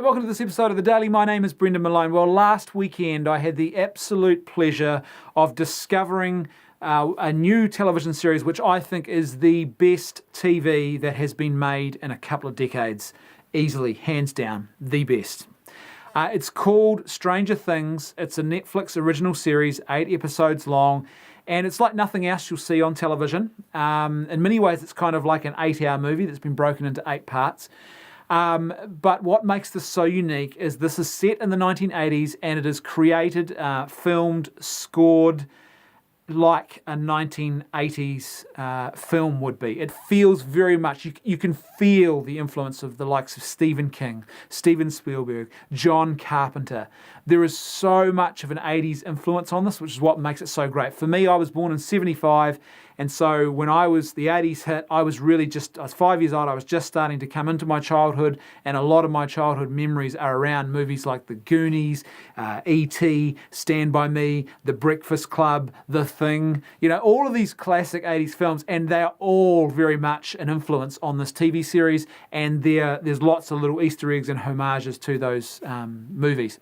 welcome to this episode of The Daily. My name is Brendan Malone. Well, last weekend I had the absolute pleasure of discovering a new television series which I think is the best TV that has been made in a couple of decades. Easily, hands down, the best. It's called Stranger Things. It's a Netflix original series, 8 episodes long, and it's like nothing else you'll see on television. In many ways, it's kind of like an 8-hour movie that's been broken into 8 parts. But what makes this so unique is this is set in the 1980s and it is created, filmed, scored like a 1980s film would be. It feels very much, you can feel the influence of the likes of Stephen King, Steven Spielberg, John Carpenter. There is so much of an 80s influence on this, which is what makes it so great. For me, I was born in 75, and so when the 80s hit, I was 5 years old, I was just starting to come into my childhood, and a lot of my childhood memories are around movies like The Goonies, E.T., Stand By Me, The Breakfast Club, The Thing, all of these classic 80s films, and they are all very much an influence on this TV series, and there's lots of little Easter eggs and homages to those movies.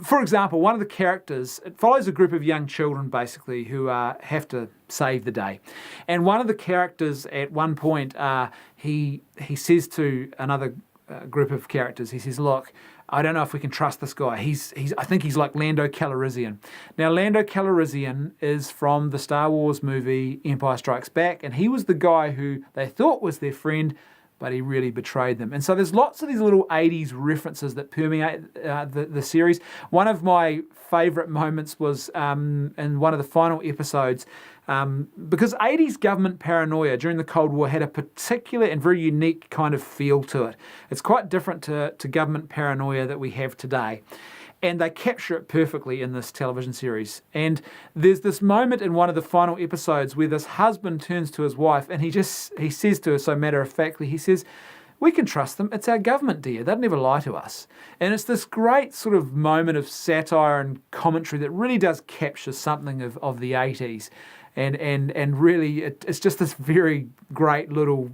For example, one of the characters, it follows a group of young children basically who have to save the day. And one of the characters at one point, he says to another group of characters, he says, look, I don't know if we can trust this guy. I think he's like Lando Calrissian. Now, Lando Calrissian is from the Star Wars movie Empire Strikes Back, and he was the guy who they thought was their friend, but he really betrayed them. And so there's lots of these little 80s references that permeate the series. One of my favourite moments was in one of the final episodes, because 80s government paranoia during the Cold War had a particular and very unique kind of feel to it. It's quite different to government paranoia that we have today. And they capture it perfectly in this television series. And there's this moment in one of the final episodes where this husband turns to his wife and he says to her so matter-of-factly, he says, we can trust them. It's our government, dear. They'd never lie to us. And it's this great sort of moment of satire and commentary that really does capture something of the 80s. And really, it's just this very great little,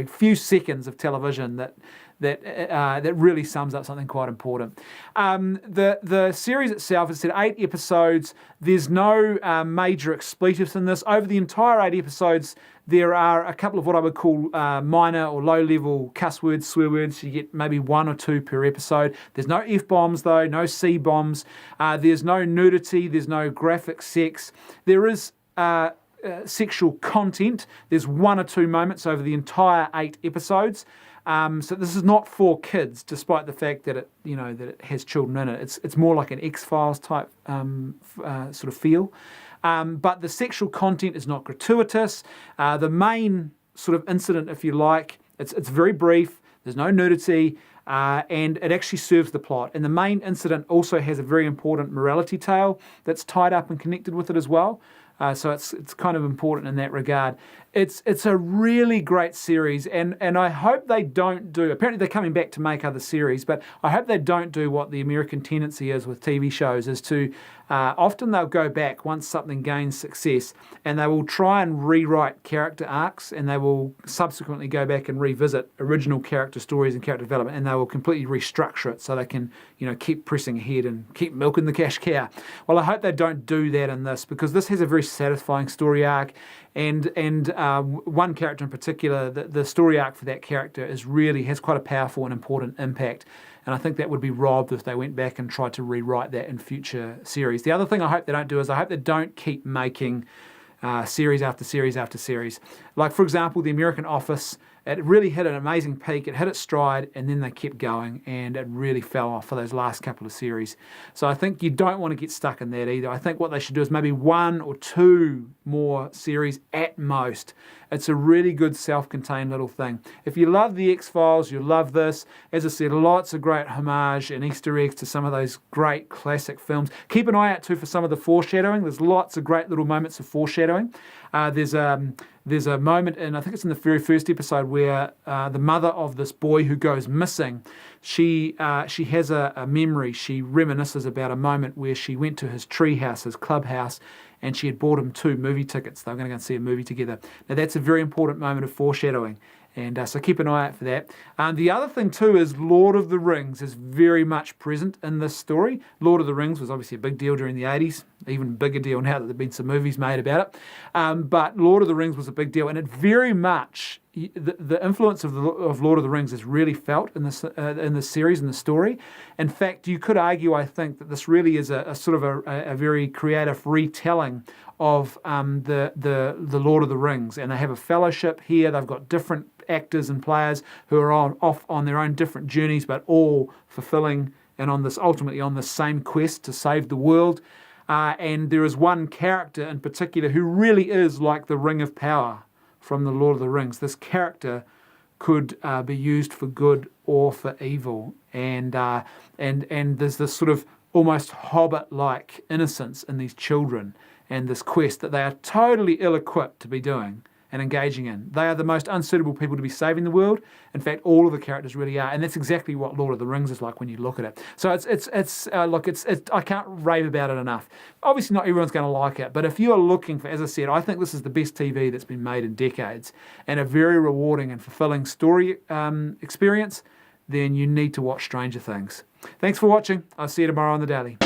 few seconds of television that really sums up something quite important. The series itself has said 8 episodes. There's no major expletives in this. Over the entire 8 episodes, there are a couple of what I would call minor or low-level cuss words, swear words. You get maybe 1 or 2 per episode. There's no F-bombs, though, no C-bombs. There's no nudity. There's no graphic sex. There is sexual content. There's 1 or 2 moments over the entire 8 episodes. So this is not for kids, despite the fact that it has children in it. It's more like an X-Files type sort of feel. But the sexual content is not gratuitous. The main sort of incident, if you like, it's very brief. There's no nudity. And it actually serves the plot. And the main incident also has a very important morality tale that's tied up and connected with it as well. So it's kind of important in that regard. It's a really great series, and I hope they don't do, apparently they're coming back to make other series, but I hope they don't do what the American tendency is with TV shows, is to, often they'll go back once something gains success, and they will try and rewrite character arcs, and they will subsequently go back and revisit original character stories and character development, and they will completely restructure it so they can, keep pressing ahead and keep milking the cash cow. Well, I hope they don't do that in this, because this has a very satisfying story arc, and one character in particular, the story arc for that character has quite a powerful and important impact. And I think that would be robbed if they went back and tried to rewrite that in future series. The other thing I hope they don't do is I hope they don't keep making series after series after series. Like, for example, The American Office, it really hit an amazing peak, it hit its stride, and then they kept going, and it really fell off for those last couple of series. So I think you don't want to get stuck in that either. I think what they should do is maybe 1 or 2 more series at most. It's a really good self-contained little thing. If you love The X-Files, you'll love this. As I said, lots of great homage and Easter eggs to some of those great classic films. Keep an eye out too for some of the foreshadowing. There's lots of great little moments of foreshadowing. There's a moment, and I think it's in the very first episode, where the mother of this boy who goes missing, she has a memory. She reminisces about a moment where she went to his treehouse, his clubhouse, and she had bought him 2 movie tickets. They were going to go and see a movie together. Now, that's a very important moment of foreshadowing. And so keep an eye out for that. The other thing too is Lord of the Rings is very much present in this story. Lord of the Rings was obviously a big deal during the 80s, even bigger deal now that there have been some movies made about it. But Lord of the Rings was a big deal, and it very much, the influence of Lord of the Rings is really felt in this series, in the story. In fact, you could argue, I think, that this really is a sort of a very creative retelling of the Lord of the Rings, and they have a fellowship here. They've got different actors and players who are off on their own different journeys, but all fulfilling and ultimately on this same quest to save the world. And there is one character in particular who really is like the Ring of Power from the Lord of the Rings. This character could be used for good or for evil, and there's this sort of almost Hobbit-like innocence in these children and this quest that they are totally ill-equipped to be doing and engaging in. They are the most unsuitable people to be saving the world. In fact, all of the characters really are, and that's exactly what Lord of the Rings is like when you look at it. So I can't rave about it enough. Obviously, not everyone's going to like it, but if you are looking for, as I said, I think this is the best TV that's been made in decades, and a very rewarding and fulfilling story experience, then you need to watch Stranger Things. Thanks for watching. I'll see you tomorrow on The Daily.